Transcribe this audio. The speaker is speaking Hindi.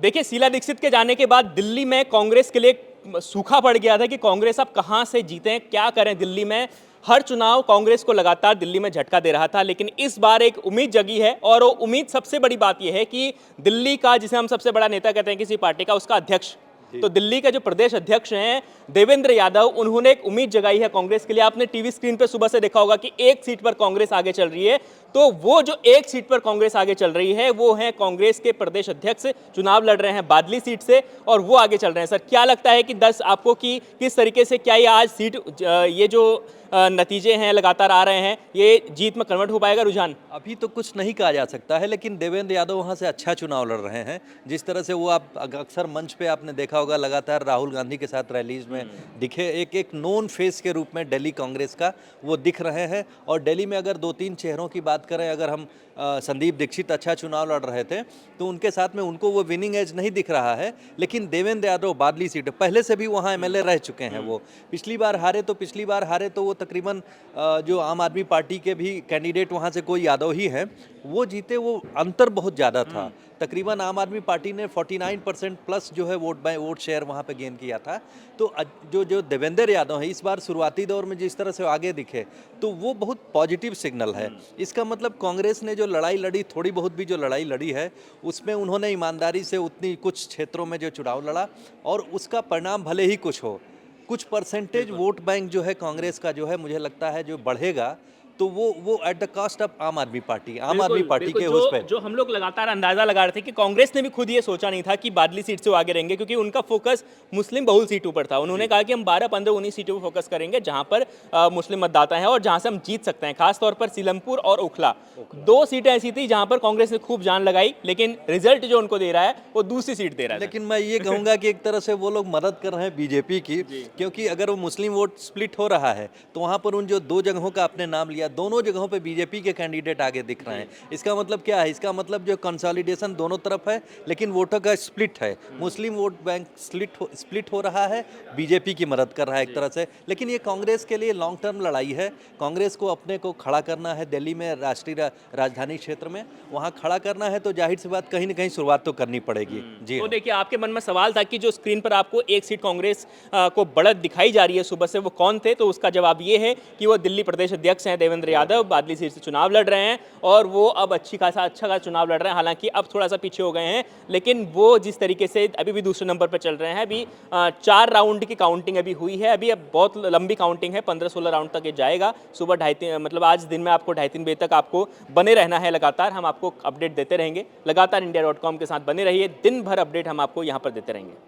देखिए, शीला दीक्षित के जाने के बाद दिल्ली में कांग्रेस के लिए सूखा पड़ गया था कि कांग्रेस अब कहां से जीतें, क्या करें। दिल्ली में हर चुनाव कांग्रेस को लगातार दिल्ली में झटका दे रहा था, लेकिन इस बार एक उम्मीद जगी है। और वो उम्मीद, सबसे बड़ी बात यह है कि दिल्ली का, जिसे हम सबसे बड़ा नेता कहते हैं किसी पार्टी का, उसका अध्यक्ष, तो दिल्ली के जो प्रदेश अध्यक्ष हैं देवेंद्र यादव, उन्होंने एक उम्मीद जगाई है कांग्रेस के लिए। आपने टीवी स्क्रीन पर सुबह से देखा होगा कि एक सीट पर कांग्रेस आगे चल रही है। तो वो जो एक सीट पर कांग्रेस आगे चल रही है वो है कांग्रेस के प्रदेश अध्यक्ष, चुनाव लड़ रहे हैं बादली सीट से, और वो आगे चल रहे हैं। सर, क्या लगता है कि 10 आपको कि किस तरीके से, क्या ये आज सीट, ये जो नतीजे हैं लगातार आ रहे हैं, ये जीत में कन्वर्ट हो पाएगा रुझान? अभी तो कुछ नहीं कहा जा सकता है, लेकिन देवेंद्र यादव वहाँ से अच्छा चुनाव लड़ रहे हैं। जिस तरह से वो, आप अक्सर मंच पे आपने देखा होगा, लगातार राहुल गांधी के साथ रैलीज में दिखे, एक नोन फेस के रूप में दिल्ली कांग्रेस का वो दिख रहे हैं। और दिल्ली में अगर 2-3 चेहरों की बात करें, अगर हम संदीप दीक्षित अच्छा चुनाव लड़ रहे थे तो उनके साथ में उनको वो विनिंग एज नहीं दिख रहा है, लेकिन देवेंद्र यादव बादली सीट पहले से भी वहाँ एमएलए रह चुके हैं। वो पिछली बार हारे तो वो तकरीबन जो आम आदमी पार्टी के भी कैंडिडेट वहाँ से कोई यादव ही हैं, वो जीते। वो अंतर बहुत ज़्यादा था, तकरीबन आम आदमी पार्टी ने 49% प्लस जो है वोट शेयर वहाँ पे गेन किया था। तो जो देवेंद्र यादव है, इस बार शुरुआती दौर में जिस तरह से आगे दिखे, तो वो बहुत पॉजिटिव सिग्नल है। इसका मतलब कांग्रेस ने जो लड़ाई लड़ी, थोड़ी बहुत भी जो लड़ाई लड़ी है, उसमें उन्होंने ईमानदारी से उतनी, कुछ क्षेत्रों में जो चुनाव लड़ा, और उसका परिणाम भले ही कुछ हो, कुछ परसेंटेज वोट बैंक जो है कांग्रेस का, जो है मुझे लगता है जो बढ़ेगा, तो वो एट द कॉस्ट ऑफ आम आदमी पार्टी के उस पे। जो हम लोग लगातार अंदाजा लगा रहे थे कि कांग्रेस ने भी खुद ये सोचा नहीं था कि बादली सीट से वो आगे रहेंगे, क्योंकि उनका फोकस मुस्लिम बहुल सीटों पर था। उन्होंने कहा कि हम 12-15 उन्हीं सीटों पर फोकस करेंगे जहां पर मुस्लिम मतदाता हैं और जहां से हम जीत सकते हैं। खासतौर पर सीलमपुर और ओखला, 2 सीटें ऐसी थी जहां पर कांग्रेस ने खूब जान लगाई, लेकिन रिजल्ट जो उनको दे रहा है वो दूसरी सीट दे रहा है। लेकिन मैं ये कहूंगा कि एक तरह से वो लोग मदद कर रहे हैं बीजेपी की, क्योंकि अगर वो मुस्लिम वोट स्प्लिट हो रहा है तो वहां पर उन जो 2 जगहों का आपने नाम लिया, दोनों जगहों पे बीजेपी के कैंडिडेट आगे दिख रहे हैं। इसका मतलब क्या है? इसका मतलब जो कंसोलिडेशन दोनों तरफ है, लेकिन वोटों का स्प्लिट है। मुस्लिम वोट बैंक स्प्लिट हो रहा है, बीजेपी की मदद कर रहा है एक तरह से। लेकिन ये कांग्रेस के लिए लॉन्ग टर्म लड़ाई है। कांग्रेस को अपने को खड़ा करना है दिल्ली में, राष्ट्रीय राजधानी क्षेत्र में, वहाँ खड़ा करना है, तो जाहिर सी बात कहीं ना कहीं शुरुआत तो करनी पड़ेगी। जी तो देखिए, आपके मन में सवाल था कि जो स्क्रीन पर आपको एक सीट कांग्रेस को बढ़त दिखाई जा रही है सुबह से, वो कौन थे? तो उसका जवाब ये है कि वो दिल्ली प्रदेश अध्यक्ष हैं देवेंद्र यादव, बादली सीट से चुनाव लड़ रहे हैं, और वो अब अच्छा खासा चुनाव लड़ रहे हैं। हालांकि अब थोड़ा सा पीछे हो गए हैं, लेकिन वो जिस तरीके से अभी भी दूसरे नंबर पर चल रहे हैं। अभी 4 राउंड की काउंटिंग अभी हुई है, अभी अब बहुत लंबी काउंटिंग है, 15-16 राउंड तक ये जाएगा। सुबह 2:30, मतलब आज दिन में आपको 2:30 बजे तक आपको बने रहना है लगातार। हम आपको अपडेट देते रहेंगे, लगातार इंडिया.com के साथ बने रहिए, दिन भर अपडेट हम आपको यहाँ पर देते रहेंगे।